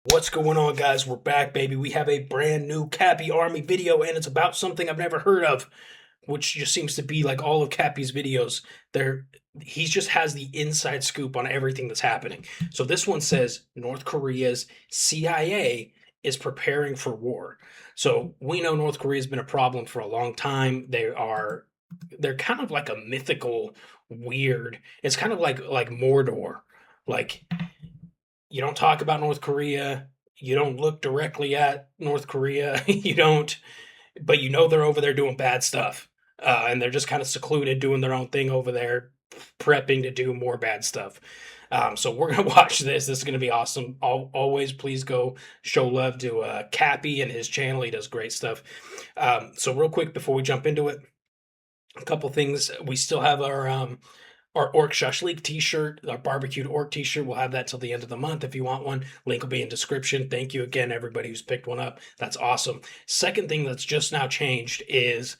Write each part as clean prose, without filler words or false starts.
What's going on, guys? We're back, baby. We have a brand new Cappy Army video, and it's about something I've never heard of, which just seems to be like all of Cappy's videos. He just has the inside scoop on everything that's happening. So this one says North Korea's CIA is preparing for war. So we know North Korea has been a problem for a long time. They're kind of like a mythical, weird. It's kind of like Mordor. Like, you don't talk about North Korea. You don't look directly at North Korea. You don't, but you know they're over there doing bad stuff. And they're just kind of secluded doing their own thing over there, prepping to do more bad stuff. So we're going to watch this. This is going to be awesome. Always, please go show love to Cappy and his channel. He does great stuff. So real quick before we jump into it, a couple things. We still have our ORC SHASHLIK t-shirt, our barbecued orc t-shirt. We'll have that till the end of the month if you want one. Link will be in description. Thank you again, everybody who's picked one up. That's awesome. Second thing that's just now changed is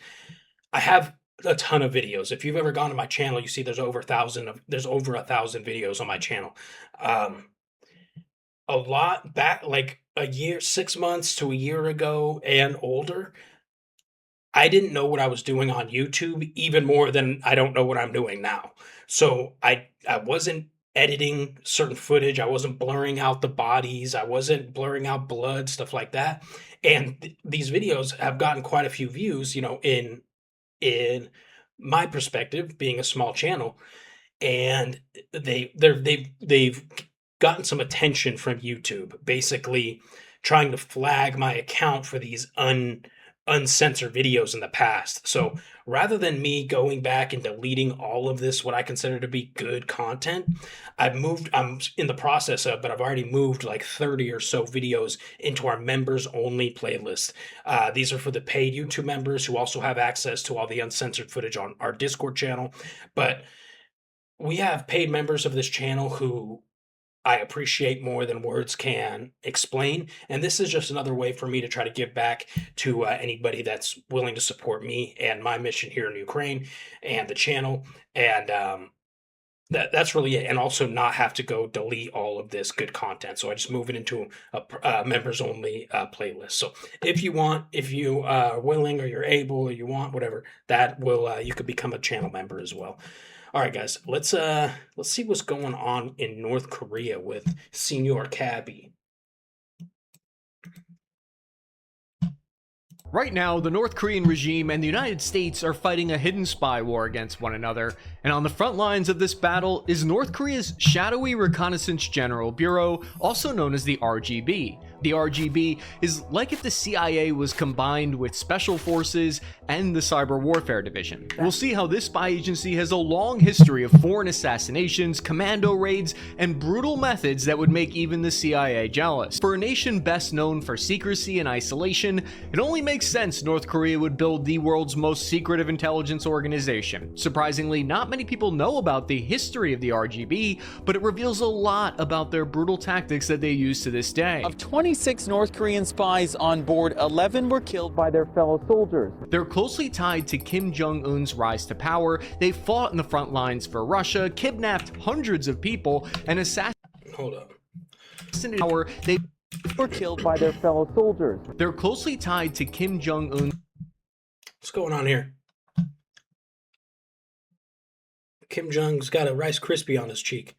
I have a ton of videos. If you've ever gone to my channel, you see there's over 1,000 videos on my channel. A lot back, like a year, 6 months to a year ago and older, I didn't know what I was doing on YouTube even more than I don't know what I'm doing now. So I wasn't editing certain footage. I wasn't blurring out the bodies. I wasn't blurring out blood, stuff like that. And these videos have gotten quite a few views, in my perspective, being a small channel. And they've gotten some attention from YouTube, basically trying to flag my account for these uncensored videos in the past. So rather than me going back and deleting all of this, what I consider to be good content, I'm in the process of, but I've already moved like 30 or so videos into our members only playlist. These are for the paid YouTube members who also have access to all the uncensored footage on our Discord channel. But we have paid members of this channel who I appreciate more than words can explain. And this is just another way for me to try to give back to anybody that's willing to support me and my mission here in Ukraine and the channel. And that's really it. And also not have to go delete all of this good content. So I just move it into a members only playlist. So if you are willing or you're able or you want, whatever, that will, you could become a channel member as well. All right, guys, let's see what's going on in North Korea with Senior Cappy. Right now, the North Korean regime and the United States are fighting a hidden spy war against one another, and on the front lines of this battle is North Korea's Shadowy Reconnaissance General Bureau, also known as the RGB. The RGB is like if the CIA was combined with Special Forces and the Cyber Warfare Division. We'll see how this spy agency has a long history of foreign assassinations, commando raids, and brutal methods that would make even the CIA jealous. For a nation best known for secrecy and isolation, it only makes sense North Korea would build the world's most secretive intelligence organization. Surprisingly, not many people know about the history of the RGB, but it reveals a lot about their brutal tactics that they use to this day. Of 26 North Korean spies on board, 11 were killed by their fellow soldiers. They're closely tied to Kim Jong-un's rise to power. They fought in the front lines for Russia, kidnapped hundreds of people, and assassinated power. They were killed by their fellow soldiers. They're closely tied to Kim Jong-un. What's going on here? Kim Jong's got a Rice Krispie on his cheek.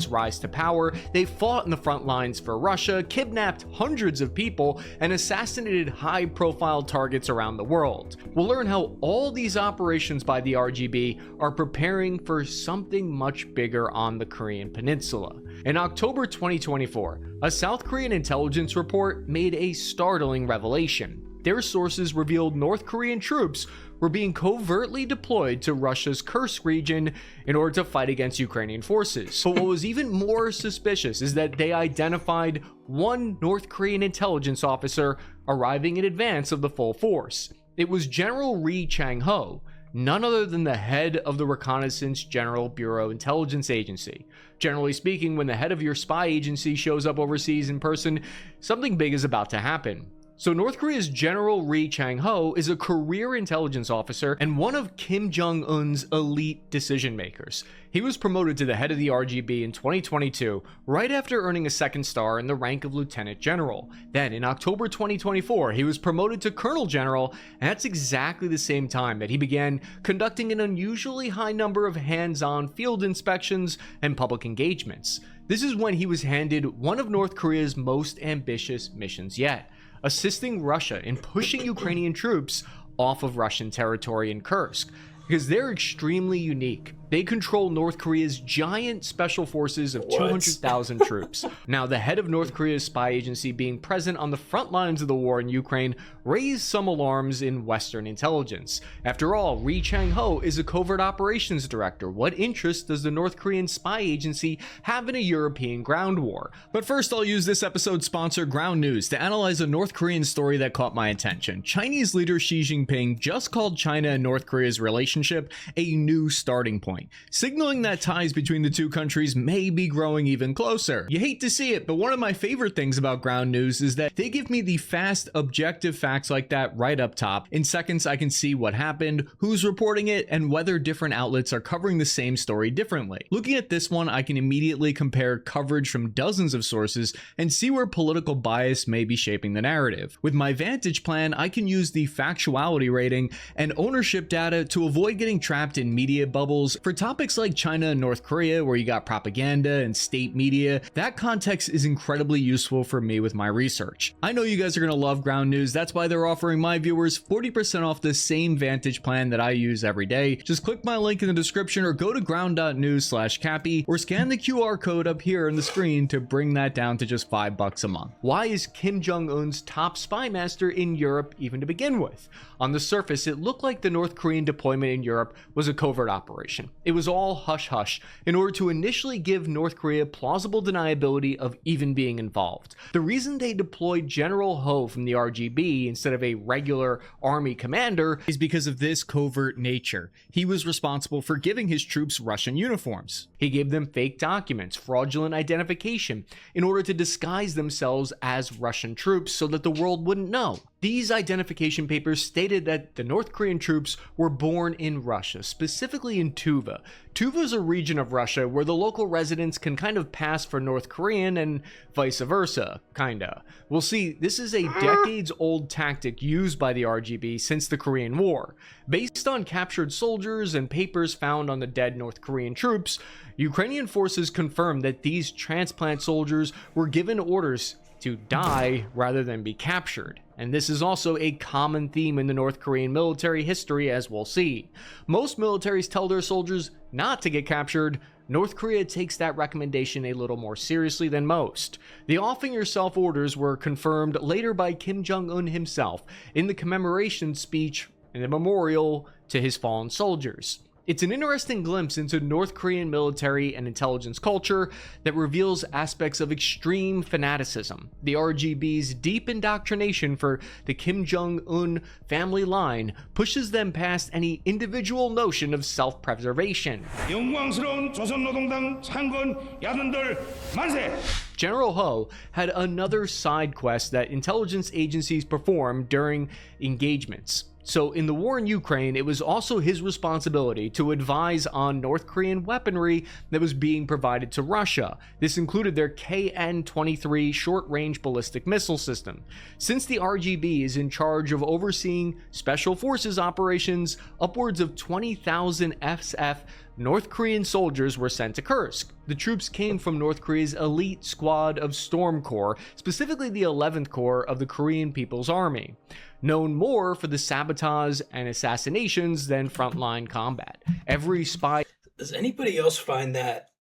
Rise to power. They fought in the front lines for Russia, kidnapped hundreds of people, and assassinated high-profile targets around the world. We'll learn how all these operations by the RGB are preparing for something much bigger on the Korean peninsula. In October 2024, a South Korean intelligence report made a startling revelation. Their sources revealed North Korean troops were being covertly deployed to Russia's Kursk region in order to fight against Ukrainian forces. But what was even more suspicious is that they identified one North Korean intelligence officer arriving in advance of the full force. It was General Ri Chang-ho, none other than the head of the Reconnaissance General Bureau Intelligence Agency. Generally speaking, when the head of your spy agency shows up overseas in person, something big is about to happen. So North Korea's General Ri Chang-ho is a career intelligence officer and one of Kim Jong-un's elite decision makers. He was promoted to the head of the RGB in 2022, right after earning a second star in the rank of lieutenant general. Then in October 2024, he was promoted to colonel general, and that's exactly the same time that he began conducting an unusually high number of hands-on field inspections and public engagements. This is when he was handed one of North Korea's most ambitious missions yet: assisting Russia in pushing Ukrainian troops off of Russian territory in Kursk, because they're extremely unique. They control North Korea's giant special forces of 200,000 troops. Now, the head of North Korea's spy agency being present on the front lines of the war in Ukraine raised some alarms in Western intelligence. After all, Ri Chang-ho is a covert operations director. What interest does the North Korean spy agency have in a European ground war? But first, I'll use this episode's sponsor, Ground News, to analyze a North Korean story that caught my attention. Chinese leader Xi Jinping just called China and North Korea's relationship a new starting point, signaling that ties between the two countries may be growing even closer. You hate to see it, but one of my favorite things about Ground News is that they give me the fast, objective facts like that right up top. In seconds, I can see what happened, who's reporting it, and whether different outlets are covering the same story differently. Looking at this one, I can immediately compare coverage from dozens of sources and see where political bias may be shaping the narrative. With my Vantage plan, I can use the factuality rating and ownership data to avoid getting trapped in media bubbles. For topics like China and North Korea, where you got propaganda and state media, that context is incredibly useful for me with my research. I know you guys are going to love Ground News. That's why they're offering my viewers 40% off the same Vantage plan that I use every day. Just click my link in the description or go to ground.news/Cappy or scan the QR code up here on the screen to bring that down to just $5 a month. Why is Kim Jong-un's top spy master in Europe even to begin with? On the surface, it looked like the North Korean deployment in Europe was a covert operation. It was all hush-hush in order to initially give North Korea plausible deniability of even being involved. The reason they deployed General Ho from the RGB instead of a regular army commander is because of this covert nature. He was responsible for giving his troops Russian uniforms. He gave them fake documents, fraudulent identification, in order to disguise themselves as Russian troops so that the world wouldn't know. These identification papers stated that the North Korean troops were born in Russia, specifically in Tuva. Tuva is a region of Russia where the local residents can kind of pass for North Korean and vice versa, kinda. Well, see, this is a decades-old tactic used by the RGB since the Korean War. Based on captured soldiers and papers found on the dead North Korean troops, Ukrainian forces confirmed that these transplant soldiers were given orders to die rather than be captured. And this is also a common theme in the North Korean military history, as we'll see. Most militaries tell their soldiers not to get captured. North Korea takes that recommendation a little more seriously than most. The offing yourself orders were confirmed later by Kim Jong-un himself in the commemoration speech and the memorial to his fallen soldiers. It's an interesting glimpse into North Korean military and intelligence culture that reveals aspects of extreme fanaticism. The RGB's deep indoctrination for the Kim Jong-un family line pushes them past any individual notion of self-preservation. 영광스러운 조선노동당 창건 야근들 만세! General Ho had another side quest that intelligence agencies performed during engagements. So in the war in Ukraine, it was also his responsibility to advise on North Korean weaponry that was being provided to Russia. This included their KN-23 short-range ballistic missile system. Since the RGB is in charge of overseeing special forces operations, upwards of 20,000 SF North Korean soldiers were sent to Kursk. The troops came from North Korea's elite squad of Storm Corps, specifically the 11th Corps of the Korean People's Army, known more for the sabotage and assassinations than frontline combat. Every spy... Does anybody else find that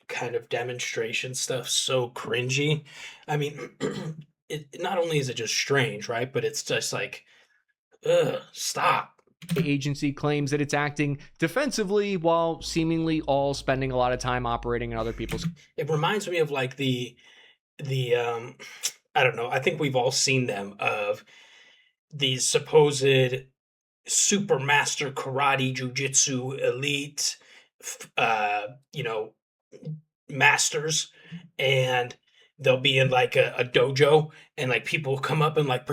kind of demonstration stuff so cringy? I mean, it not only is it just strange, right? But it's just like, ugh, stop. The agency claims that it's acting defensively while seemingly all spending a lot of time operating in other people's... It reminds me of like the I don't know, I think we've all seen them, of these supposed super master karate jujitsu elite you know, masters, and they'll be in like a dojo, and like people will come up and like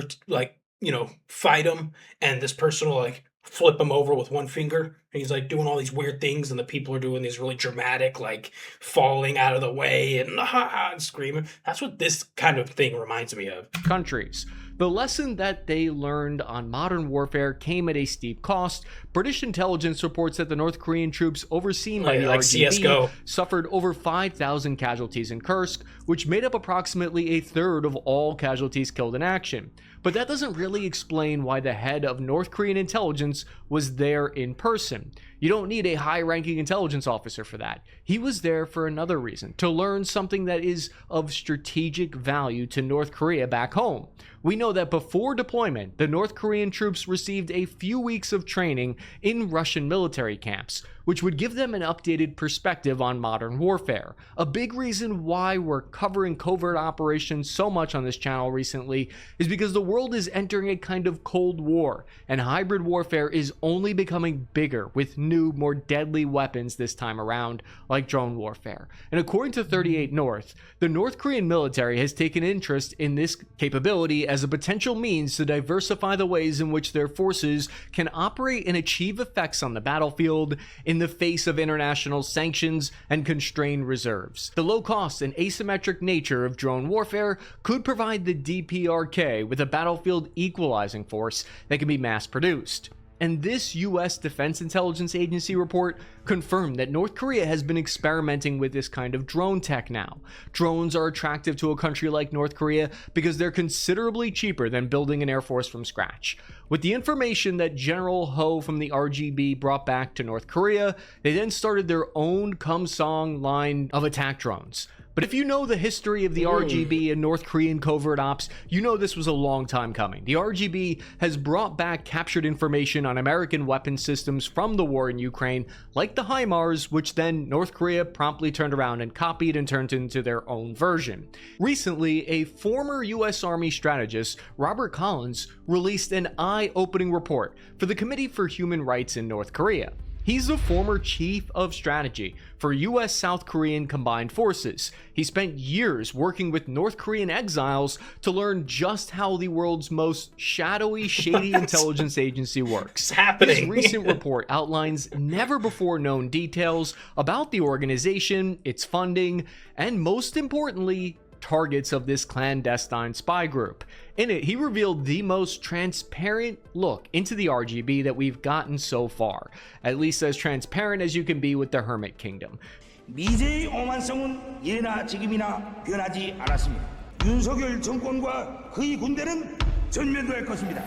fight them, and this person will like flip him over with one finger, and he's like doing all these weird things, and the people are doing these really dramatic like falling out of the way and and screaming. That's what this kind of thing reminds me of. Countries. The lesson that they learned on modern warfare came at a steep cost. British intelligence reports that the North Korean troops overseen by the like RGB CS:GO. suffered over 5,000 casualties in Kursk, which made up approximately a third of all casualties killed in action. But that doesn't really explain why the head of North Korean intelligence was there in person. You don't need a high-ranking intelligence officer for that. He was there for another reason, to learn something that is of strategic value to North Korea back home. We know that before deployment, the North Korean troops received a few weeks of training in Russian military camps, which would give them an updated perspective on modern warfare. A big reason why we're covering covert operations so much on this channel recently is because the world is entering a kind of Cold War, and hybrid warfare is only becoming bigger with new, more deadly weapons this time around, like drone warfare. And according to 38 North, the North Korean military has taken interest in this capability as a potential means to diversify the ways in which their forces can operate and achieve effects on the battlefield in the face of international sanctions and constrained reserves. The low cost and asymmetric nature of drone warfare could provide the DPRK with a battlefield equalizing force that can be mass produced. And this US Defense Intelligence Agency report confirmed that North Korea has been experimenting with this kind of drone tech now. Drones are attractive to a country like North Korea because they're considerably cheaper than building an air force from scratch. With the information that General Ho from the RGB brought back to North Korea, they then started their own Kumsong line of attack drones. But if you know the history of the RGB and North Korean covert ops, you know this was a long time coming. The RGB has brought back captured information on American weapon systems from the war in Ukraine, like the HIMARS, which then North Korea promptly turned around and copied and turned into their own version. Recently, a former US Army strategist, Robert Collins, released an eye-opening report for the Committee for Human Rights in North Korea. He's the former chief of strategy for US-South Korean combined forces. He spent years working with North Korean exiles to learn just how the world's most shadowy, shady intelligence agency works. It's happening. His recent report outlines never-before-known details about the organization, its funding, and most importantly, targets of this clandestine spy group. In it, he revealed the most transparent look into the RGB that we've gotten so far, at least as transparent as you can be with the Hermit Kingdom. 미제의 오만성은 예나 지금이나 변하지 않았습니다. 윤석열 정권과 그의 군대는 전면될 것입니다.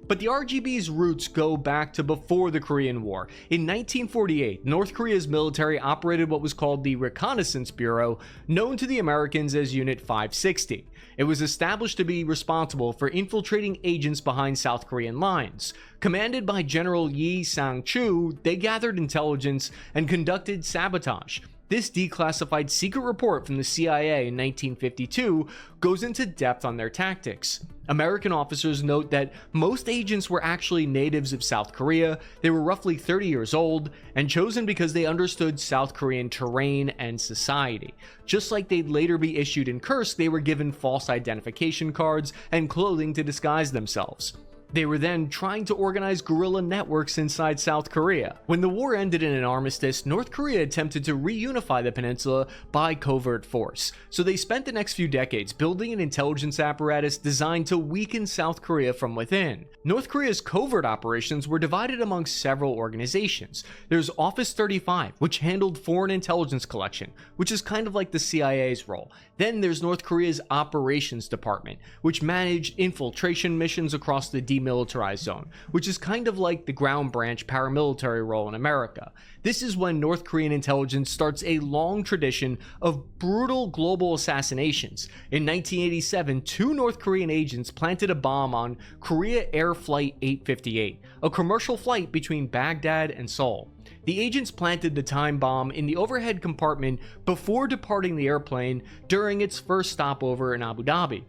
But the RGB's roots go back to before the Korean War. In 1948, North Korea's military operated what was called the Reconnaissance Bureau, known to the Americans as Unit 560. It was established to be responsible for infiltrating agents behind South Korean lines. Commanded by General Yi Sang-choo, they gathered intelligence and conducted sabotage. This declassified secret report from the CIA in 1952 goes into depth on their tactics. American officers note that most agents were actually natives of South Korea. They were roughly 30 years old and chosen because they understood South Korean terrain and society. Just like they'd later be issued in Kursk, they were given false identification cards and clothing to disguise themselves. They were then trying to organize guerrilla networks inside South Korea. When the war ended in an armistice, North Korea attempted to reunify the peninsula by covert force. So they spent the next few decades building an intelligence apparatus designed to weaken South Korea from within. North Korea's covert operations were divided among several organizations. There's Office 35, which handled foreign intelligence collection, which is kind of like the CIA's role. Then there's North Korea's Operations Department, which managed infiltration missions across the demilitarized zone, which is kind of like the ground branch paramilitary role in America. This is when North Korean intelligence starts a long tradition of brutal global assassinations. In 1987, 2 North Korean agents planted a bomb on Korea Air Flight 858, a commercial flight between Baghdad and Seoul. The agents planted the time bomb in the overhead compartment before departing the airplane during its first stopover in Abu Dhabi.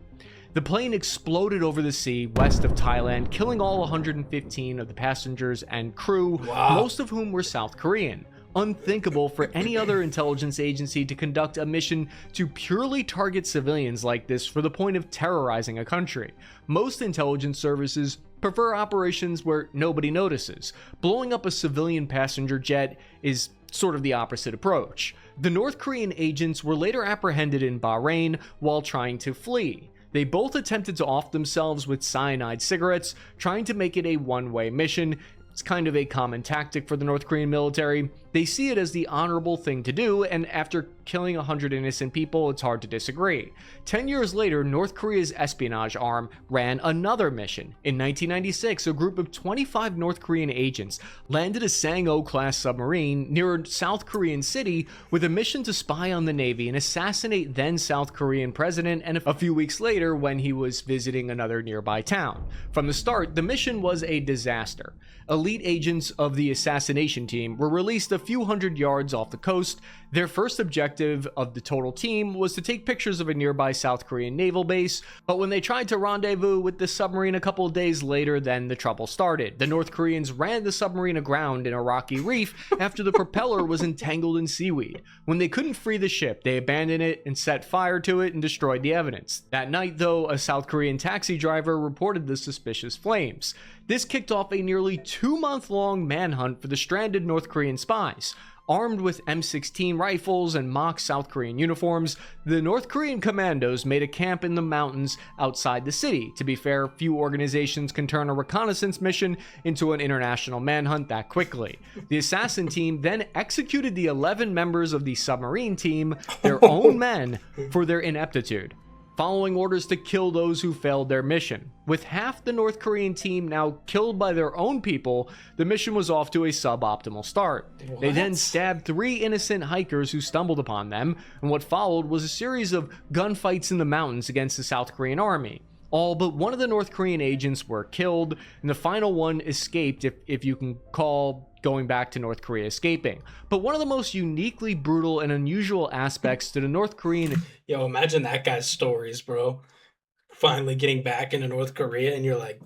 The plane exploded over the sea west of Thailand, killing all 115 of the passengers and crew, most of whom were South Korean. unthinkable for any other intelligence agency to conduct a mission to purely target civilians like this for the point of terrorizing a country. Most intelligence services prefer operations where nobody notices. Blowing up a civilian passenger jet is sort of the opposite approach. The North Korean agents were later apprehended in Bahrain while trying to flee. They both attempted to off themselves with cyanide cigarettes, trying to make it a one-way mission. It's kind of a common tactic for the North Korean military. They see it as the honorable thing to do, and after killing 100 innocent people, it's hard to disagree. 10 years later, North Korea's espionage arm ran another mission. In 1996, a group of 25 North Korean agents landed a Sang-O-class submarine near a South Korean city with a mission to spy on the Navy and assassinate then South Korean president, and a few weeks later when he was visiting another nearby town. From the start, the mission was a disaster. Elite agents of the assassination team were released a few hundred yards off the coast. Their first objective of the total team was to take pictures of a nearby South Korean naval base, but when they tried to rendezvous with the submarine a couple of days later, then the trouble started. The North Koreans ran the submarine aground in a rocky reef after the propeller was entangled in seaweed. When they couldn't free the ship, they abandoned it and set fire to it and destroyed the evidence. That night, though, a South Korean taxi driver reported the suspicious flames. This kicked off a nearly 2-month-long manhunt for the stranded North Korean spies. Armed with M16 rifles and mock South Korean uniforms, the North Korean commandos made a camp in the mountains outside the city. To be fair, few organizations can turn a reconnaissance mission into an international manhunt that quickly. The assassin team then executed the 11 members of the submarine team, their own men, for their ineptitude, following orders to kill those who failed their mission. With half the North Korean team now killed by their own people, the mission was off to a suboptimal start. What? They then stabbed 3 innocent hikers who stumbled upon them, and what followed was a series of gunfights in the mountains against the South Korean army. All but one of the North Korean agents were killed, and the final one escaped, if you can call going back to North Korea escaping. But one of the most uniquely brutal and unusual aspects to the North Korean... Yo, imagine that guy's stories, bro. Finally getting back into North Korea, and you're like,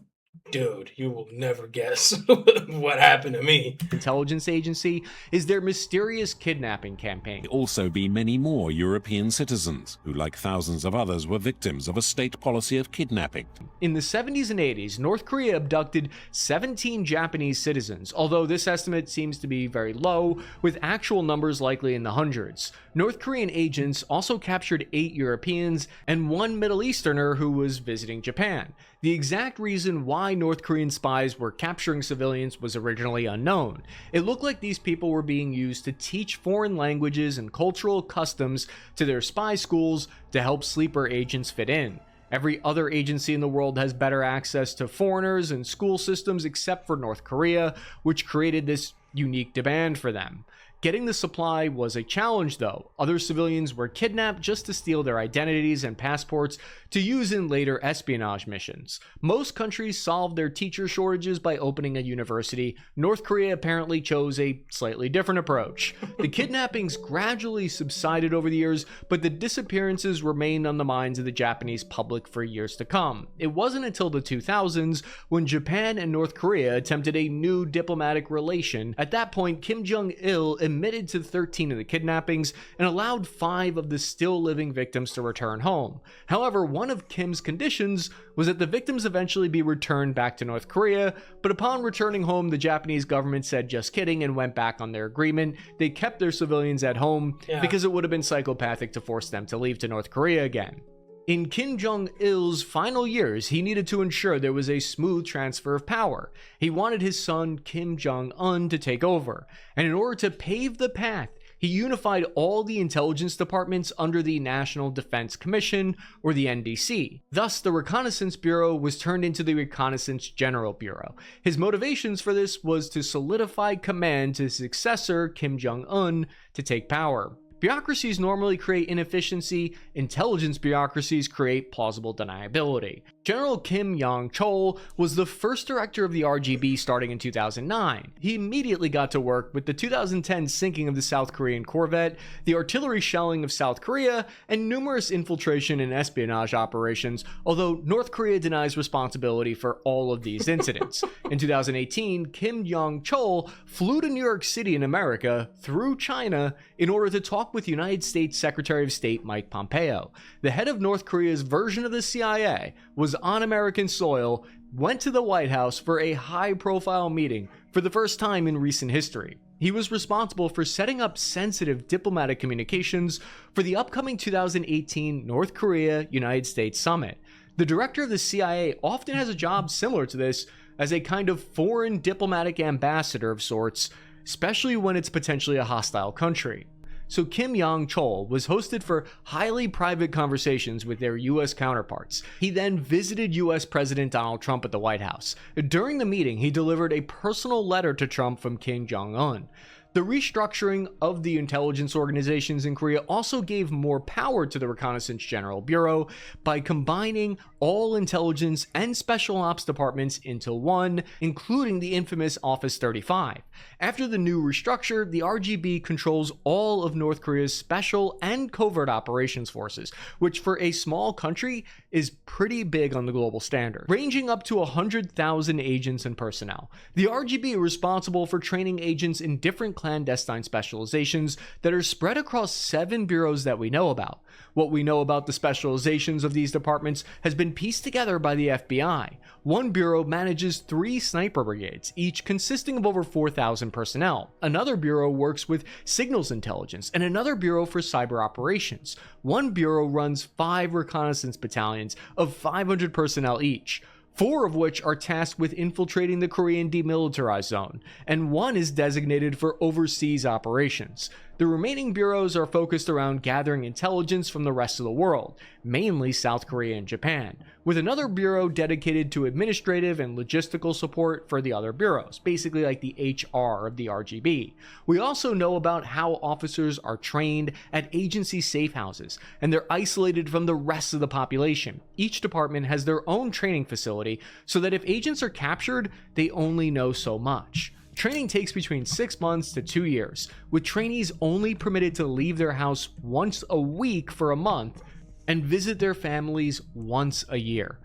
dude, you will never guess what happened to me. Intelligence agency is their mysterious kidnapping campaign. Also be many more European citizens who, like thousands of others, were victims of a state policy of kidnapping. In the 70s and 80s, North Korea abducted 17 Japanese citizens, although this estimate seems to be very low, with actual numbers likely in the hundreds. North Korean agents also captured 8 Europeans and 1 Middle Easterner who was visiting Japan. The exact reason why North Korean spies were capturing civilians was originally unknown. It looked like these people were being used to teach foreign languages and cultural customs to their spy schools to help sleeper agents fit in. Every other agency in the world has better access to foreigners and school systems except for North Korea, which created this unique demand for them. Getting the supply was a challenge, though. Other civilians were kidnapped just to steal their identities and passports to use in later espionage missions. Most countries solved their teacher shortages by opening a university. North Korea apparently chose a slightly different approach. The kidnappings gradually subsided over the years, but the disappearances remained on the minds of the Japanese public for years to come. It wasn't until the 2000s when Japan and North Korea attempted a new diplomatic relation. At that point, Kim Jong-il admitted to 13 of the kidnappings and allowed 5 of the still living victims to return home. However, one of Kim's conditions was that the victims eventually be returned back to North Korea, but upon returning home, the Japanese government said just kidding and went back on their agreement. They kept their civilians at home because it would have been psychopathic to force them to leave to North Korea again. In Kim Jong-il's final years, he needed to ensure there was a smooth transfer of power. He wanted his son Kim Jong-un to take over, and in order to pave the path, he unified all the intelligence departments under the National Defense Commission, or the NDC. Thus, the Reconnaissance Bureau was turned into the Reconnaissance General Bureau. His motivations for this was to solidify command to his successor, Kim Jong-un, to take power. Bureaucracies normally create inefficiency, intelligence bureaucracies create plausible deniability. General Kim Jong-chol was the first director of the RGB starting in 2009. He immediately got to work with the 2010 sinking of the South Korean corvette, the artillery shelling of South Korea, and numerous infiltration and espionage operations, although North Korea denies responsibility for all of these incidents. In 2018, Kim Jong-chol flew to New York City in America through China in order to talk with United States Secretary of State Mike Pompeo. The head of North Korea's version of the CIA was on American soil, went to the White House for a high-profile meeting for the first time in recent history. He was responsible for setting up sensitive diplomatic communications for the upcoming 2018 North Korea-United States summit. The director of the CIA often has a job similar to this as a kind of foreign diplomatic ambassador of sorts, especially when it's potentially a hostile country. So Kim Jong-chol was hosted for highly private conversations with their US counterparts. He then visited US President Donald Trump at the White House. During the meeting, he delivered a personal letter to Trump from Kim Jong-un. The restructuring of the intelligence organizations in Korea also gave more power to the Reconnaissance General Bureau by combining all intelligence and special ops departments into one, including the infamous Office 35. After the new restructure, the RGB controls all of North Korea's special and covert operations forces, which for a small country is pretty big on the global standard, ranging up to 100,000 agents and personnel. The RGB is responsible for training agents in different clandestine specializations that are spread across 7 bureaus that we know about. What we know about the specializations of these departments has been pieced together by the FBI. One bureau manages 3 sniper brigades, each consisting of over 4,000 personnel. Another bureau works with signals intelligence, and another bureau for cyber operations. One bureau runs 5 reconnaissance battalions of 500 personnel each, 4 of which are tasked with infiltrating the Korean demilitarized zone, and 1 is designated for overseas operations. The remaining bureaus are focused around gathering intelligence from the rest of the world, mainly South Korea and Japan, with another bureau dedicated to administrative and logistical support for the other bureaus, basically like the HR of the RGB. We also know about how officers are trained at agency safe houses, and they're isolated from the rest of the population. Each department has their own training facility, so that if agents are captured, they only know so much. Training takes between 6 months to 2 years, with trainees only permitted to leave their house once a week for a month and visit their families once a year.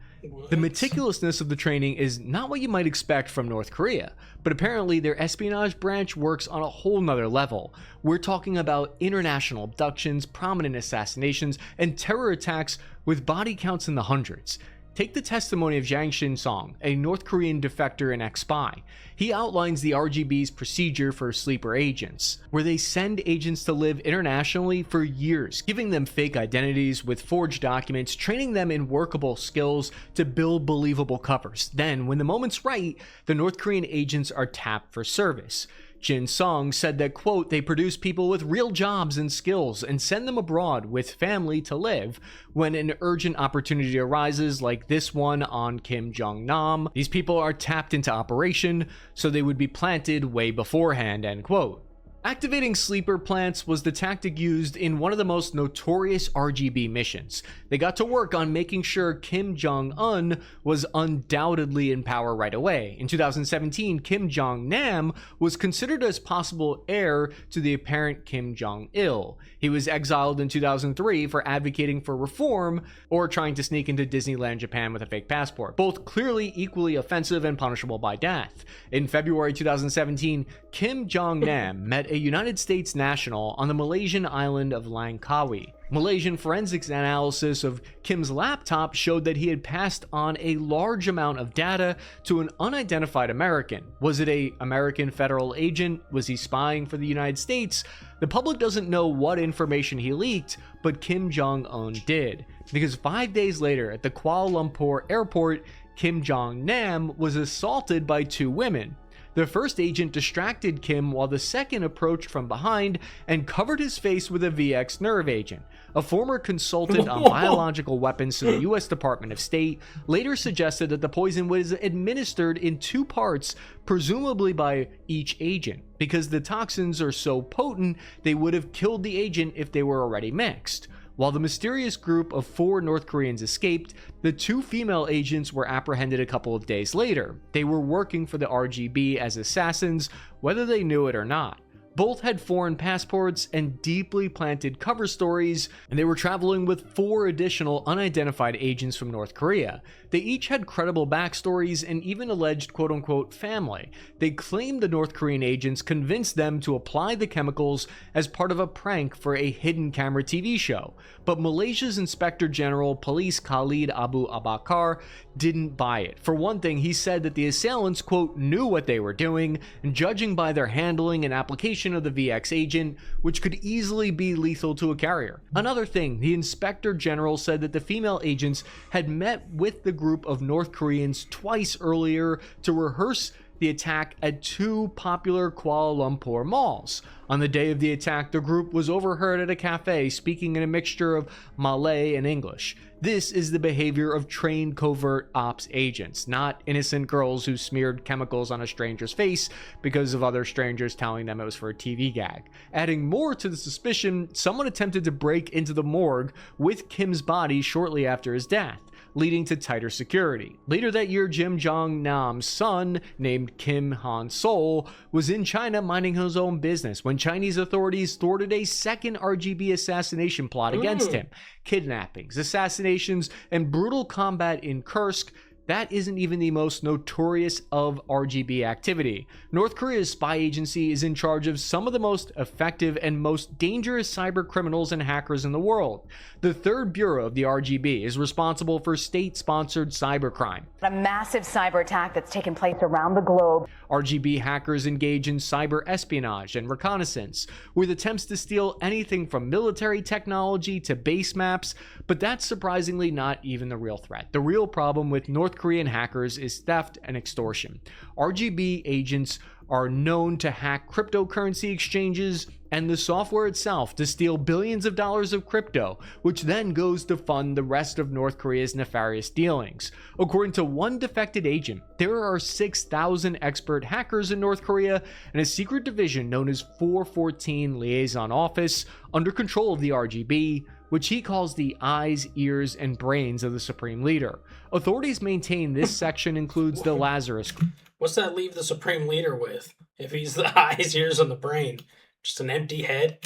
The meticulousness of the training is not what you might expect from North Korea, but apparently their espionage branch works on a whole nother level. We're talking about international abductions, prominent assassinations, and terror attacks with body counts in the hundreds. Take the testimony of Jang Shin-song, a North Korean defector and ex-spy. He outlines the RGB's procedure for sleeper agents, where they send agents to live internationally for years, giving them fake identities with forged documents, training them in workable skills to build believable covers. Then, when the moment's right, the North Korean agents are tapped for service. Jin Song said that, quote, they produce people with real jobs and skills and send them abroad with family to live. When an urgent opportunity arises, like this one on Kim Jong-nam, these people are tapped into operation, so they would be planted way beforehand, end quote. Activating sleeper plants was the tactic used in one of the most notorious RGB missions. They got to work on making sure Kim Jong-un was undoubtedly in power right away. In 2017, Kim Jong-nam was considered as possible heir to the apparent Kim Jong-il. He was exiled in 2003 for advocating for reform or trying to sneak into Disneyland Japan with a fake passport, both clearly equally offensive and punishable by death. In February 2017, Kim Jong-nam met a United States national on the Malaysian island of Langkawi. Malaysian forensics analysis of Kim's laptop showed that he had passed on a large amount of data to an unidentified American. Was it an American federal agent? Was he spying for the United States? The public doesn't know what information he leaked, but Kim Jong-un did, because 5 days later at the Kuala Lumpur airport, Kim Jong-nam was assaulted by 2 women. The first agent distracted Kim while the second approached from behind and covered his face with a VX nerve agent. A former consultant on biological weapons to the US Department of State later suggested that the poison was administered in 2 parts, presumably by each agent. Because the toxins are so potent, they would have killed the agent if they were already mixed. While the mysterious group of 4 North Koreans escaped, the 2 female agents were apprehended a couple of days later. They were working for the RGB as assassins, whether they knew it or not. Both had foreign passports and deeply planted cover stories, and they were traveling with 4 additional unidentified agents from North Korea. They each had credible backstories and even alleged quote-unquote family. They claimed the North Korean agents convinced them to apply the chemicals as part of a prank for a hidden camera TV show. But Malaysia's Inspector General Police Khalid Abu Abakar didn't buy it. For one thing, he said that the assailants, quote, knew what they were doing, and judging by their handling and application of the VX agent, which could easily be lethal to a carrier. Another thing, the Inspector General said that the female agents had met with the group of North Koreans twice earlier to rehearse the attack at 2 popular Kuala Lumpur malls. On the day of the attack, the group was overheard at a cafe speaking in a mixture of Malay and English. This is the behavior of trained covert ops agents, not innocent girls who smeared chemicals on a stranger's face because of other strangers telling them it was for a TV gag. Adding more to the suspicion, someone attempted to break into the morgue with Kim's body shortly after his death, leading to tighter security. Later that year, Kim Jong-nam's son, named Kim Han-sol, was in China minding his own business when Chinese authorities thwarted a second RGB assassination plot against him. Kidnappings, assassinations, and brutal combat in Kursk. That isn't even the most notorious of RGB activity. North Korea's spy agency is in charge of some of the most effective and most dangerous cyber criminals and hackers in the world. The 3rd Bureau of the RGB is responsible for state-sponsored cybercrime. A massive cyber attack that's taken place around the globe. RGB hackers engage in cyber espionage and reconnaissance, with attempts to steal anything from military technology to base maps, but that's surprisingly not even the real threat. The real problem with North Korean hackers is theft and extortion. RGB agents are known to hack cryptocurrency exchanges and the software itself to steal billions of dollars of crypto, which then goes to fund the rest of North Korea's nefarious dealings. According to one defected agent, there are 6,000 expert hackers in North Korea and a secret division known as 414 Liaison Office under control of the RGB, which he calls the eyes, ears, and brains of the Supreme Leader. Authorities maintain this section includes the Lazarus Group. What's that leave the Supreme Leader with if he's the eyes, ears, and the brain? Just an empty head?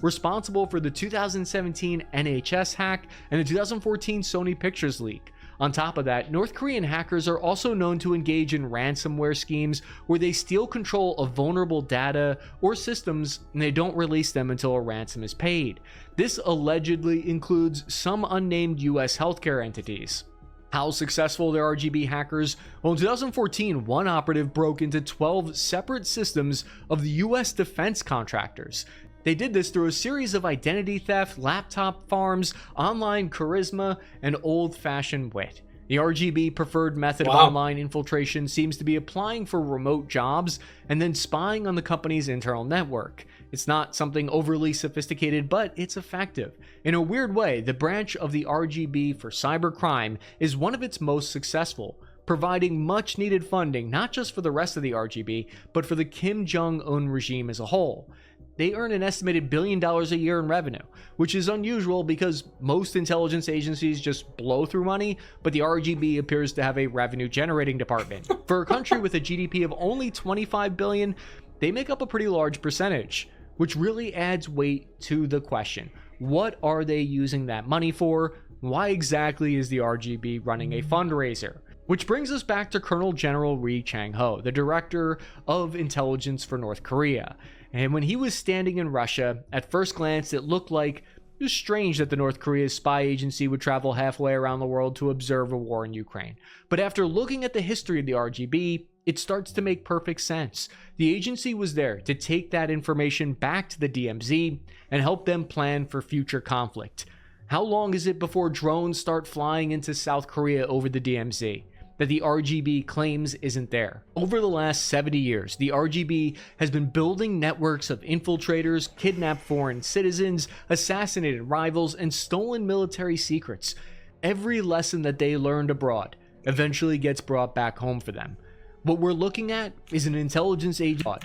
Responsible for the 2017 NHS hack and the 2014 Sony Pictures leak. On top of that, North Korean hackers are also known to engage in ransomware schemes where they steal control of vulnerable data or systems and they don't release them until a ransom is paid. This allegedly includes some unnamed US healthcare entities. How successful the RGB hackers? Well, in 2014, one operative broke into 12 separate systems of the US defense contractors. They did this through a series of identity theft, laptop farms, online charisma, and old-fashioned wit. The RGB preferred method of online infiltration seems to be applying for remote jobs and then spying on the company's internal network. It's not something overly sophisticated, but it's effective. In a weird way, the branch of the RGB for cybercrime is one of its most successful, providing much needed funding not just for the rest of the RGB, but for the Kim Jong-un regime as a whole. They earn an estimated $1 billion a year in revenue, which is unusual because most intelligence agencies just blow through money, but the RGB appears to have a revenue-generating department. For a country with a GDP of only $25 billion, they make up a pretty large percentage, which really adds weight to the question. What are they using that money for? Why exactly is the RGB running a fundraiser? Which brings us back to Colonel General Ri Chang-ho, the director of intelligence for North Korea. And when he was standing in Russia, at first glance it looked like it was strange that the North Korea's spy agency would travel halfway around the world to observe a war in Ukraine. But after looking at the history of the RGB, it starts to make perfect sense. The agency was there to take that information back to the DMZ and help them plan for future conflict. How long is it before drones start flying into South Korea over the DMZ? that the RGB claims isn't there. Over the last 70 years, the RGB has been building networks of infiltrators, kidnapped foreign citizens, assassinated rivals, and stolen military secrets. Every lesson that they learned abroad eventually gets brought back home for them. What we're looking at is an intelligence agent.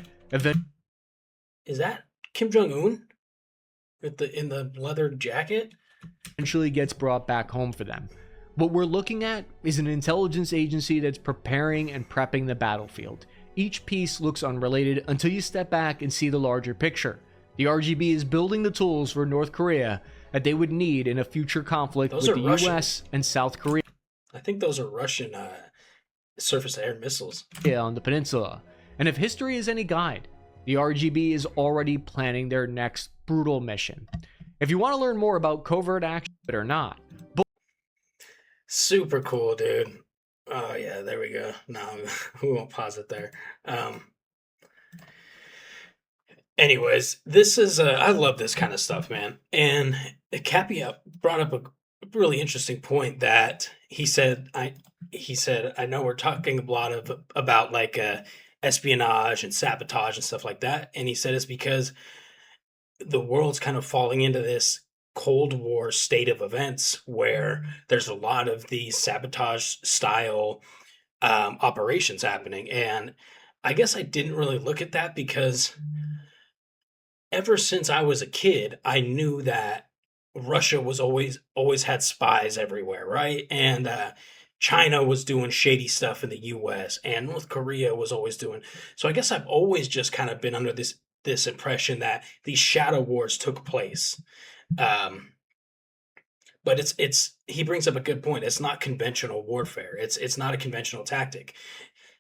Is that Kim Jong-un in the leather jacket? Eventually gets brought back home for them. What we're looking at is an intelligence agency that's preparing and prepping the battlefield. Each piece looks unrelated until you step back and see the larger picture. The RGB is building the tools for North Korea that they would need in a future conflict with the US and South Korea. I think those are Russian surface-to-air missiles on the peninsula. And if history is any guide, the RGB is already planning their next brutal mission. If you want to learn more about covert action or not, super cool, dude. Oh yeah, there we go. No, we won't pause it there. Anyways, this is I love this kind of stuff, man. And Cappy brought up a really interesting point that he said I know we're talking a lot about like espionage and sabotage and stuff like that, and he said it's because the world's kind of falling into this Cold War state of events where there's a lot of these sabotage style operations happening. And I guess I didn't really look at that because ever since I was a kid, I knew that Russia was always had spies everywhere, right? And China was doing shady stuff in the US, and North Korea was always doing. So I guess I've always just kind of been under this impression that these shadow wars took place. But it's he brings up a good point. It's not conventional warfare. It's not a conventional tactic.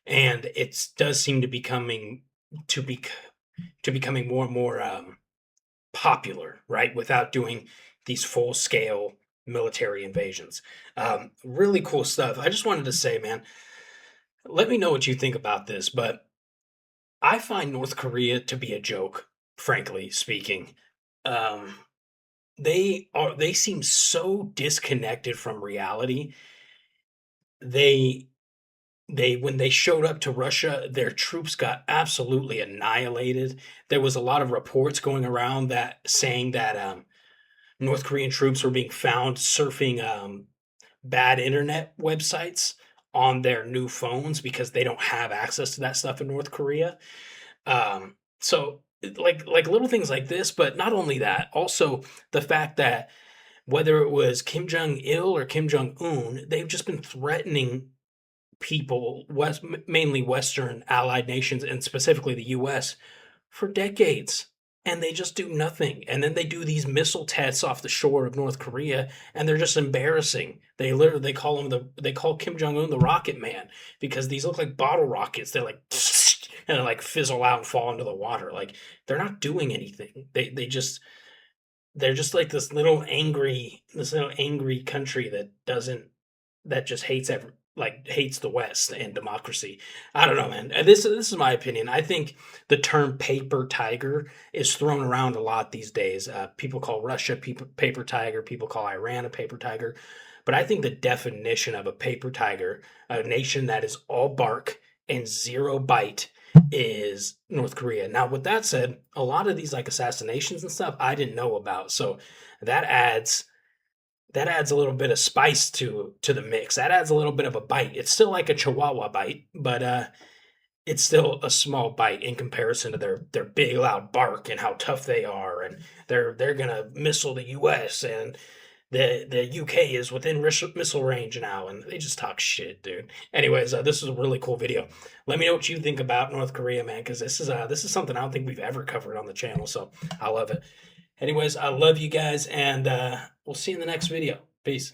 And it does seem to becoming more and more popular, right? Without doing these full scale military invasions. Really cool stuff. I just wanted to say, man, let me know what you think about this, but I find North Korea to be a joke, frankly speaking. They seem so disconnected from reality. They when they showed up to Russia, their troops got absolutely annihilated. There was a lot of reports going around that saying that North Korean troops were being found surfing bad internet websites on their new phones because they don't have access to that stuff in North Korea. So like little things like this, but not only that, also the fact that whether it was Kim Jong-il or Kim Jong-un, they've just been threatening people, mainly Western allied nations, and specifically the US, for decades. And they just do nothing. And then they do these missile tests off the shore of North Korea, and they're just embarrassing. They call Kim Jong-un the Rocket Man because these look like bottle rockets. They're like and they like fizzle out and fall into the water. Like they're not doing anything. They're just like this little angry country that just hates the West and democracy. I don't know, man. This is my opinion. I think the term paper tiger is thrown around a lot these days. People call Russia paper tiger. People call Iran a paper tiger. But I think the definition of a paper tiger, a nation that is all bark and zero bite, is North Korea. Now, with that said, a lot of these like assassinations and stuff I didn't know about. So that adds a little bit of spice to the mix. That adds a little bit of a bite. It's still like a Chihuahua bite, but it's still a small bite in comparison to their big loud bark and how tough they are, and they're gonna missile the U.S. and the UK is within missile range now, and they just talk shit, dude. Anyways, this is a really cool video. Let me know what you think about North Korea, man, because this is something I don't think we've ever covered on the channel, so I love it. Anyways, I love you guys, and we'll see you in the next video. Peace.